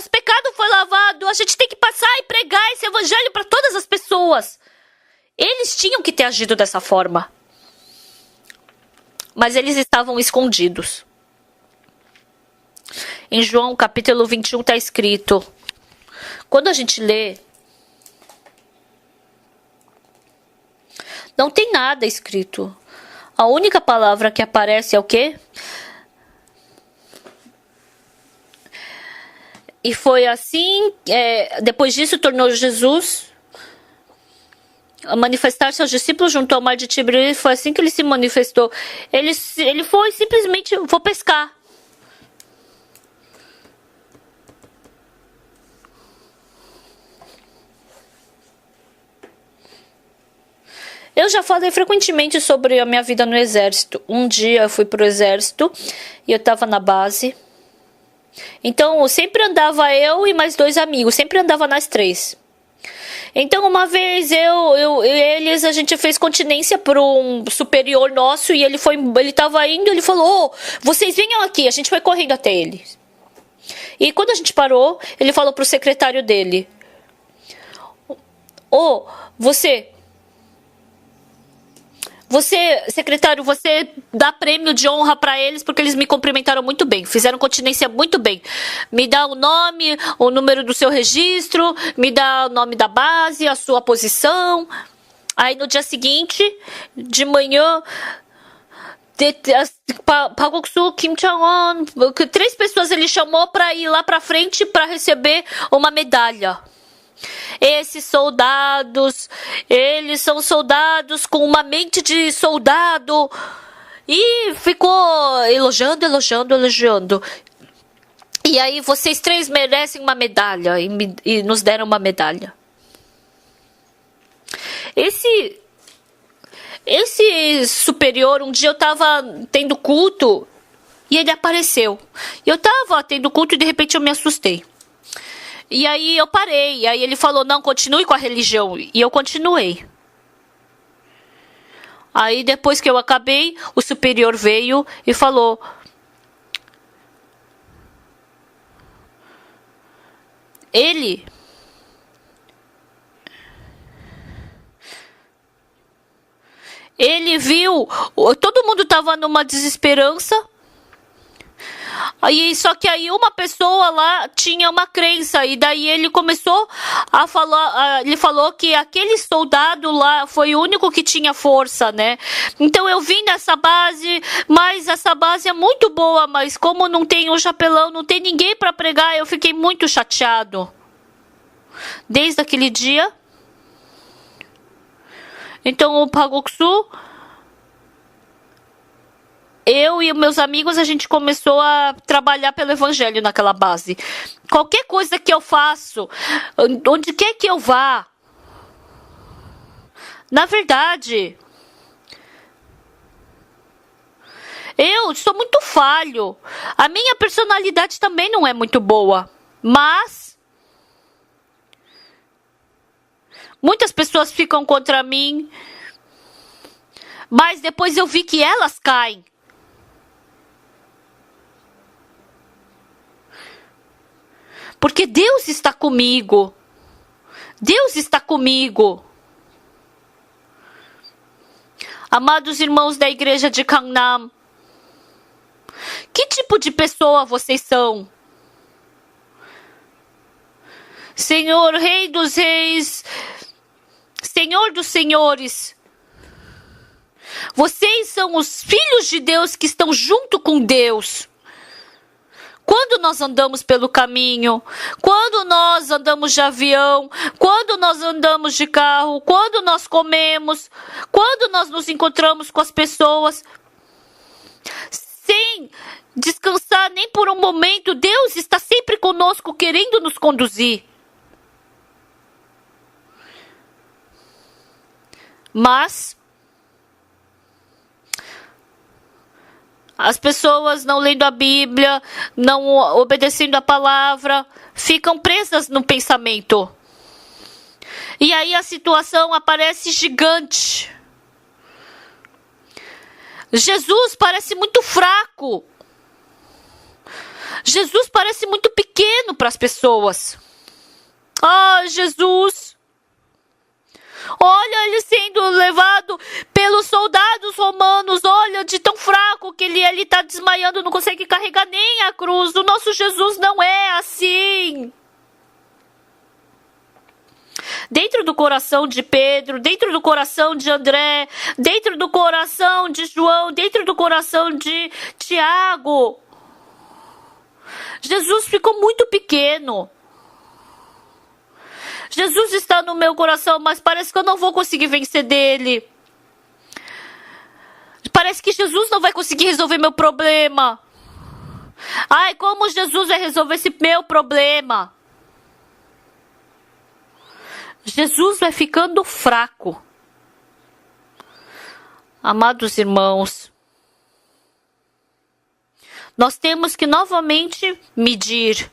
foi lavado, a gente tem que passar e pregar esse evangelho para todas as pessoas. Eles tinham que ter agido dessa forma, mas eles estavam escondidos. Em João capítulo 21 está escrito, quando a gente lê, não tem nada escrito. A única palavra que aparece é o quê? E foi assim, depois disso tornou Jesus a manifestar-se aos discípulos junto ao mar de Tiberíades. Foi assim que ele se manifestou. Ele foi simplesmente, vou pescar. Eu já falei frequentemente sobre a minha vida no exército. Um dia eu fui pro exército e eu tava na base. Então sempre andava eu e mais 2 amigos, sempre andava nós 3. Então uma vez a gente fez continência para um superior nosso e ele tava indo, ele falou, vocês venham aqui, a gente foi correndo até ele. E quando a gente parou, ele falou pro secretário dele, secretário, você dá prêmio de honra para eles porque eles me cumprimentaram muito bem, fizeram continência muito bem. Me dá o nome, o número do seu registro, me dá o nome da base, a sua posição. Aí no dia seguinte, de manhã, Pagoksu, Kim Chang-on, 3 pessoas ele chamou para ir lá para frente para receber uma medalha. Esses soldados, eles são soldados com uma mente de soldado. E ficou elogiando. E aí, vocês 3 merecem uma medalha. E nos deram uma medalha. Esse superior, um dia eu tava tendo culto e ele apareceu. Eu tava tendo culto e de repente eu me assustei. E aí eu parei, e aí ele falou, não, continue com a religião, e eu continuei. Aí depois que eu acabei, o superior veio e falou, ele viu, todo mundo estava numa desesperança. Só que aí uma pessoa lá tinha uma crença, e daí ele começou a falar, ele falou que aquele soldado lá foi o único que tinha força, né? Então eu vim nessa base, mas essa base é muito boa, mas como não tem o chapelão, não tem ninguém para pregar, eu fiquei muito chateado. Desde aquele dia. Então o Pagoksu, eu e meus amigos, a gente começou a trabalhar pelo evangelho naquela base. Qualquer coisa que eu faço, onde quer que eu vá, na verdade, eu sou muito falho. A minha personalidade também não é muito boa. Mas muitas pessoas ficam contra mim. Mas depois eu vi que elas caem. Porque Deus está comigo. Deus está comigo. Amados irmãos da igreja de Gangnam, que tipo de pessoa vocês são? Senhor, Rei dos Reis, Senhor dos Senhores, vocês são os filhos de Deus que estão junto com Deus. Quando nós andamos pelo caminho, quando nós andamos de avião, quando nós andamos de carro, quando nós comemos, quando nós nos encontramos com as pessoas, sem descansar nem por um momento, Deus está sempre conosco, querendo nos conduzir. Mas as pessoas não lendo a Bíblia, não obedecendo a palavra, ficam presas no pensamento. E aí a situação aparece gigante. Jesus parece muito fraco. Jesus parece muito pequeno para as pessoas. Ah, Jesus! Olha ele sendo levado pelos soldados romanos. Olha, de tão fraco que ele está desmaiando, não consegue carregar nem a cruz. O nosso Jesus não é assim. Dentro do coração de Pedro, dentro do coração de André, dentro do coração de João, dentro do coração de Tiago, Jesus ficou muito pequeno. Jesus está no meu coração, mas parece que eu não vou conseguir vencer dele. Parece que Jesus não vai conseguir resolver meu problema. Ai, como Jesus vai resolver esse meu problema? Jesus vai ficando fraco. Amados irmãos, nós temos que novamente medir.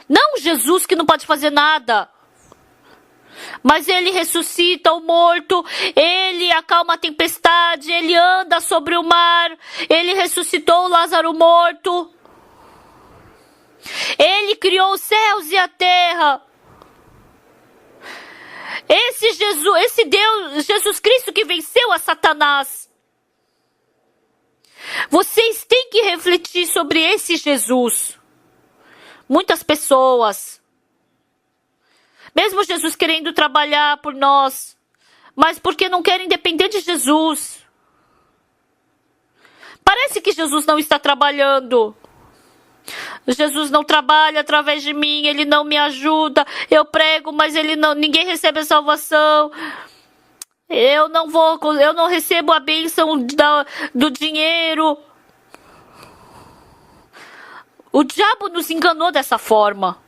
Não Jesus que não pode fazer nada, mas ele ressuscita o morto, ele acalma a tempestade, ele anda sobre o mar, ele ressuscitou o Lázaro morto, ele criou os céus e a terra. Esse Jesus, esse Deus, Jesus Cristo que venceu a Satanás. Vocês têm que refletir sobre esse Jesus. Muitas pessoas, mesmo Jesus querendo trabalhar por nós, mas porque não querem depender de Jesus. Parece que Jesus não está trabalhando. Jesus não trabalha através de mim, ele não me ajuda. Eu prego, mas ninguém recebe a salvação. Eu não recebo a bênção do dinheiro. O diabo nos enganou dessa forma.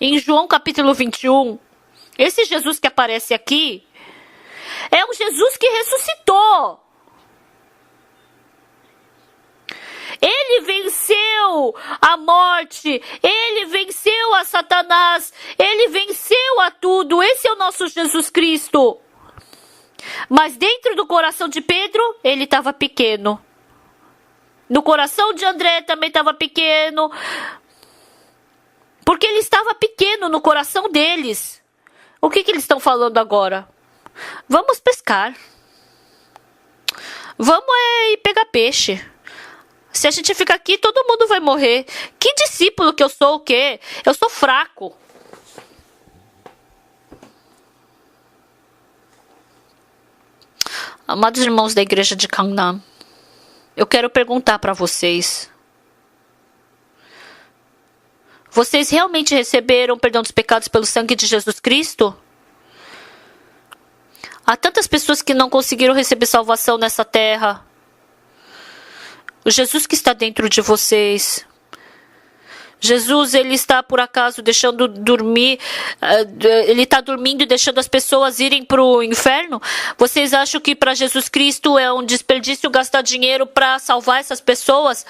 Em João capítulo 21, esse Jesus que aparece aqui é um Jesus que ressuscitou. Ele venceu a morte, ele venceu a Satanás, ele venceu a tudo. Esse é o nosso Jesus Cristo. Mas dentro do coração de Pedro, ele estava pequeno. No coração de André também estava pequeno. Porque ele estava pequeno no coração deles. O que eles estão falando agora? Vamos pescar. Vamos ir pegar peixe. Se a gente ficar aqui, todo mundo vai morrer. Que discípulo que eu sou, o quê? Eu sou fraco. Amados irmãos da igreja de Gangnam, eu quero perguntar para vocês. Vocês realmente receberam o perdão dos pecados pelo sangue de Jesus Cristo? Há tantas pessoas que não conseguiram receber salvação nessa terra. O Jesus que está dentro de vocês. Jesus, ele está por acaso deixando dormir, ele está dormindo e deixando as pessoas irem para o inferno? Vocês acham que para Jesus Cristo é um desperdício gastar dinheiro para salvar essas pessoas?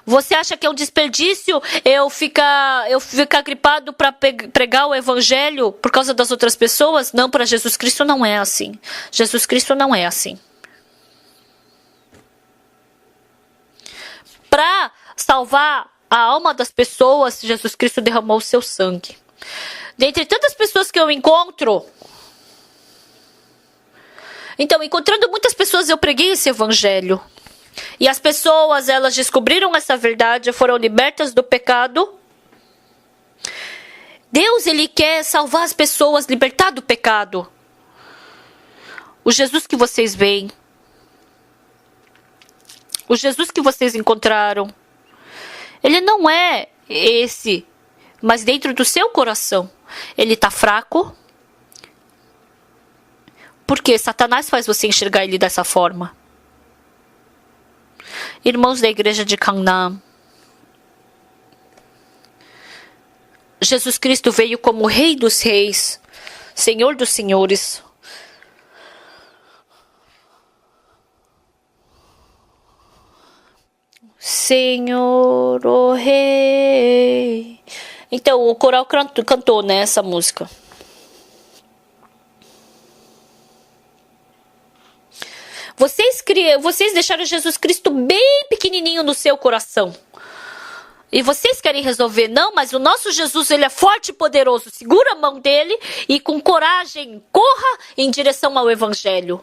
Você acha que é um desperdício eu ficar gripado para pregar o evangelho por causa das outras pessoas? Não, para Jesus Cristo não é assim. Jesus Cristo não é assim. Para salvar a alma das pessoas, Jesus Cristo derramou o seu sangue. Dentre tantas pessoas que eu encontro, então, encontrando muitas pessoas, eu preguei esse evangelho. E as pessoas, elas descobriram essa verdade, foram libertas do pecado. Deus, ele quer salvar as pessoas, libertar do pecado. O Jesus que vocês veem, o Jesus que vocês encontraram, ele não é esse, mas dentro do seu coração, ele está fraco. Porque Satanás faz você enxergar ele dessa forma. Irmãos da igreja de Gangnam, Jesus Cristo veio como Rei dos Reis, Senhor dos Senhores. Senhor, o Rei. Então, o coral cantou, né, essa música. Vocês deixaram Jesus Cristo bem pequenininho no seu coração. E vocês querem resolver? Não, mas o nosso Jesus, ele é forte e poderoso. Segura a mão dele e com coragem, corra em direção ao evangelho.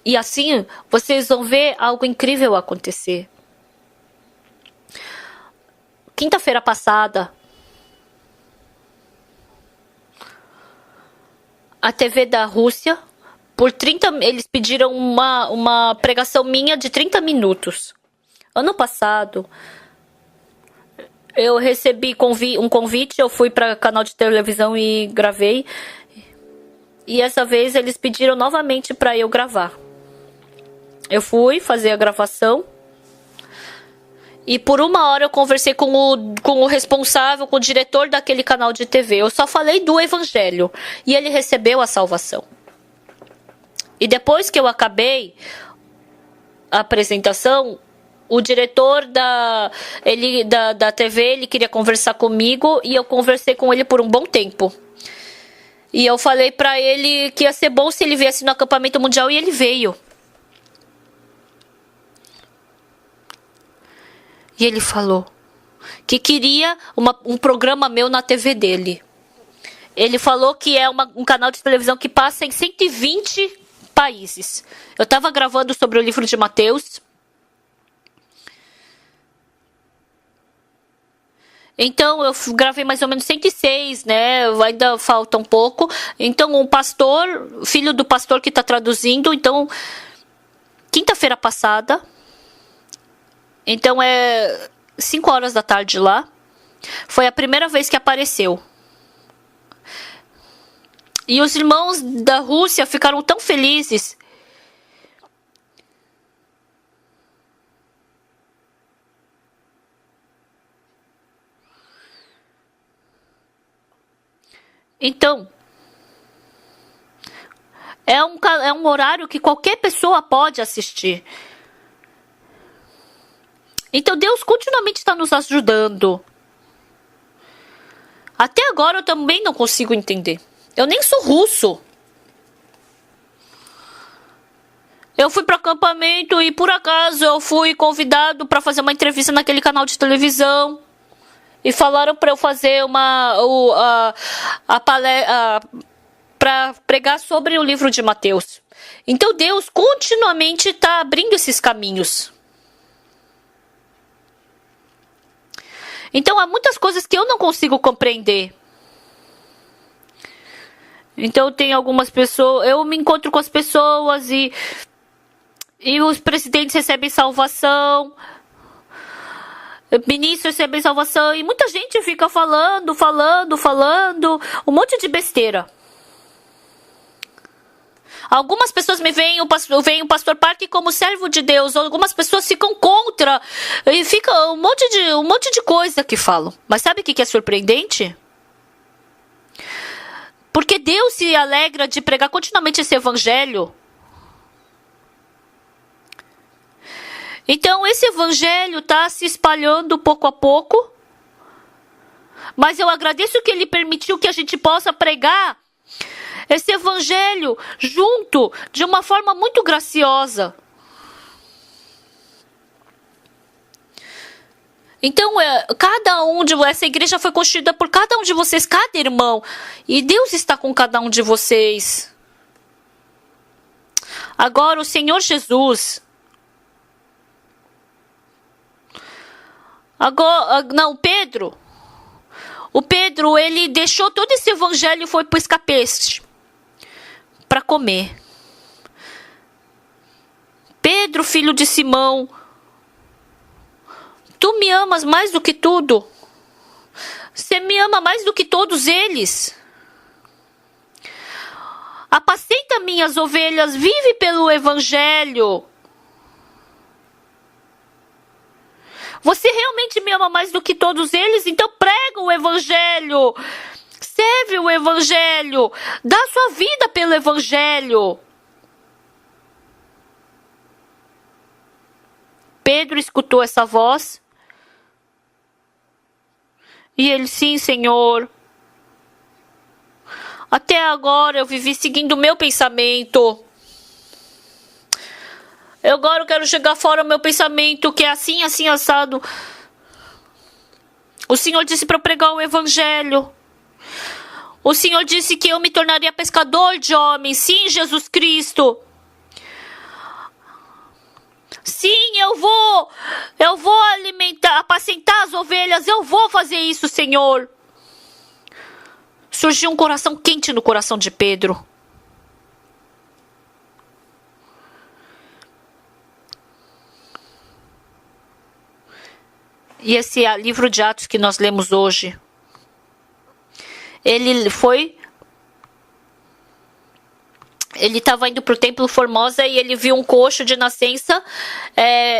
E assim, vocês vão ver algo incrível acontecer. Quinta-feira passada, a TV da Rússia, eles pediram uma pregação minha de 30 minutos. Ano passado, eu recebi um convite, eu fui para canal de televisão e gravei. E essa vez eles pediram novamente para eu gravar. Eu fui fazer a gravação. E por 1 hora eu conversei com o responsável, com o diretor daquele canal de TV. Eu só falei do evangelho. E ele recebeu a salvação. E depois que eu acabei a apresentação, o diretor da TV, ele queria conversar comigo. E eu conversei com ele por um bom tempo. E eu falei pra ele que ia ser bom se ele viesse no acampamento mundial. E ele veio. E ele falou que queria um programa meu na TV dele. Ele falou que é um canal de televisão que passa em 120 países. Eu estava gravando sobre o livro de Mateus. Então, eu gravei mais ou menos 106, né? Ainda falta um pouco. Então, um pastor, filho do pastor que está traduzindo. Então, quinta-feira passada... Então é 5 horas da tarde lá. Foi a primeira vez que apareceu. E os irmãos da Rússia ficaram tão felizes. Então, é um horário que qualquer pessoa pode assistir. Então Deus continuamente está nos ajudando. Até agora eu também não consigo entender. Eu nem sou russo. Eu fui para acampamento e por acaso eu fui convidado para fazer uma entrevista naquele canal de televisão. E falaram para eu fazer para pregar sobre o livro de Mateus. Então Deus continuamente está abrindo esses caminhos. Então há muitas coisas que eu não consigo compreender. Então tem algumas pessoas, eu me encontro com as pessoas e os presidentes recebem salvação, ministros recebem salvação e muita gente fica falando, um monte de besteira. Algumas pessoas me veem o pastor Park como servo de Deus, algumas pessoas ficam contra e fica um monte de coisa que falam. Mas sabe o que é surpreendente? Porque Deus se alegra de pregar continuamente esse evangelho. Então esse evangelho está se espalhando pouco a pouco. Mas eu agradeço que ele permitiu que a gente possa pregar esse evangelho junto de uma forma muito graciosa. Então, essa igreja foi construída por cada um de vocês, cada irmão. E Deus está com cada um de vocês. Agora, o Senhor Jesus. Pedro. O Pedro, ele deixou todo esse evangelho e foi para o escapeche para comer. Pedro, filho de Simão, tu me amas mais do que tudo. Você me ama mais do que todos eles. Apacenta minhas ovelhas, vive pelo evangelho. Você realmente me ama mais do que todos eles? Então prega o evangelho. Serve o evangelho. Dá sua vida pelo evangelho. Pedro escutou essa voz. E ele, sim, Senhor. Até agora eu vivi seguindo o meu pensamento. Eu agora quero chegar fora do meu pensamento, que é assim, assim, assado. O Senhor disse para eu pregar o evangelho. O Senhor disse que eu me tornaria pescador de homens. Sim, Jesus Cristo. Sim, eu vou alimentar, apacentar as ovelhas. Eu vou fazer isso, Senhor. Surgiu um coração quente no coração de Pedro. E esse livro de Atos que nós lemos hoje, ele estava indo para o Templo Formosa e ele viu um coxo de nascença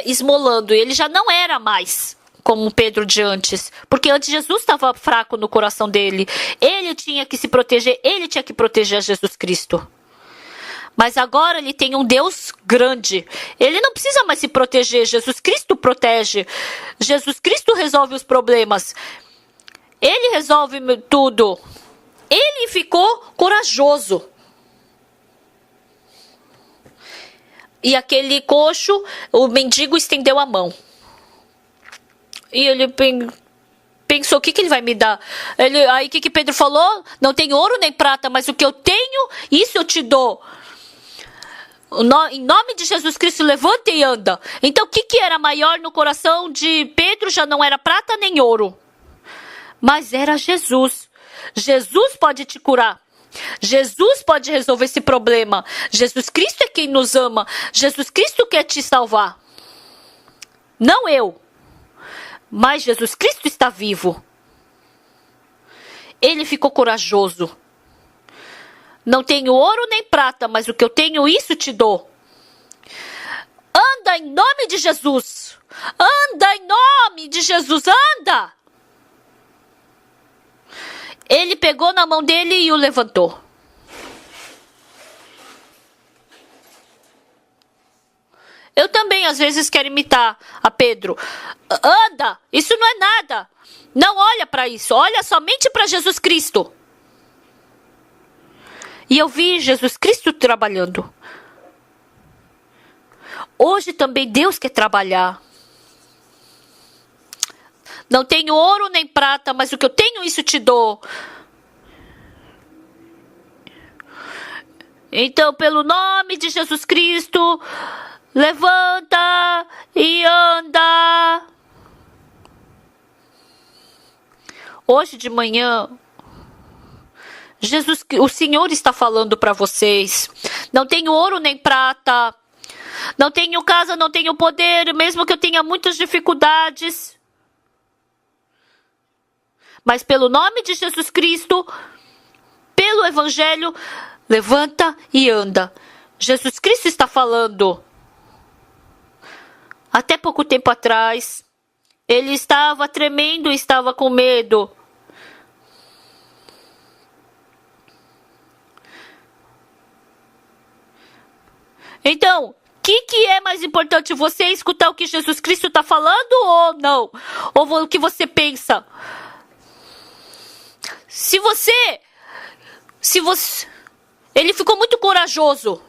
esmolando. E ele já não era mais como Pedro de antes, porque antes Jesus estava fraco no coração dele. Ele tinha que se proteger, ele tinha que proteger Jesus Cristo. Mas agora ele tem um Deus grande. Ele não precisa mais se proteger. Jesus Cristo protege. Jesus Cristo resolve os problemas. Ele resolve tudo. Ele ficou corajoso. E aquele coxo, o mendigo estendeu a mão. E ele pensou, o que ele vai me dar? Aí o que Pedro falou? Não tenho ouro nem prata, mas o que eu tenho, isso eu te dou. Em nome de Jesus Cristo, levanta e anda. Então, o que era maior no coração de Pedro? Já não era prata nem ouro. Mas era Jesus. Jesus pode te curar. Jesus pode resolver esse problema. Jesus Cristo é quem nos ama. Jesus Cristo quer te salvar. Não eu. Mas Jesus Cristo está vivo. Ele ficou corajoso. Não tenho ouro nem prata, mas o que eu tenho, isso te dou. Anda em nome de Jesus. Anda em nome de Jesus, anda. Ele pegou na mão dele e o levantou. Eu também, às vezes, quero imitar a Pedro. Anda, isso não é nada. Não olha para isso, olha somente para Jesus Cristo. E eu vi Jesus Cristo trabalhando. Hoje também Deus quer trabalhar. Não tenho ouro nem prata, mas o que eu tenho, isso te dou. Então, pelo nome de Jesus Cristo, levanta e anda. Hoje de manhã, o Senhor está falando para vocês. Não tenho ouro nem prata. Não tenho casa, não tenho poder, mesmo que eu tenha muitas dificuldades. Mas pelo nome de Jesus Cristo, pelo Evangelho, levanta e anda. Jesus Cristo está falando. Até pouco tempo atrás, ele estava tremendo e estava com medo. Então, o que é mais importante? Você escutar o que Jesus Cristo está falando ou não? Ou o que você pensa? Se você... Ele ficou muito corajoso.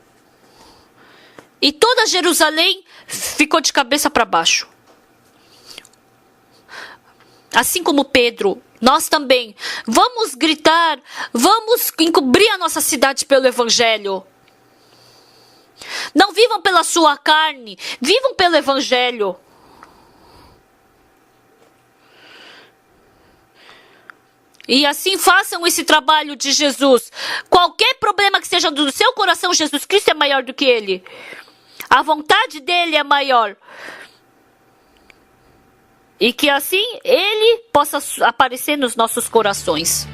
E toda Jerusalém ficou de cabeça para baixo. Assim como Pedro, nós também. Vamos gritar, vamos encobrir a nossa cidade pelo Evangelho. Não vivam pela sua carne, vivam pelo Evangelho. E assim façam esse trabalho de Jesus. Qualquer problema que seja do seu coração, Jesus Cristo é maior do que ele. A vontade dele é maior. E que assim ele possa aparecer nos nossos corações.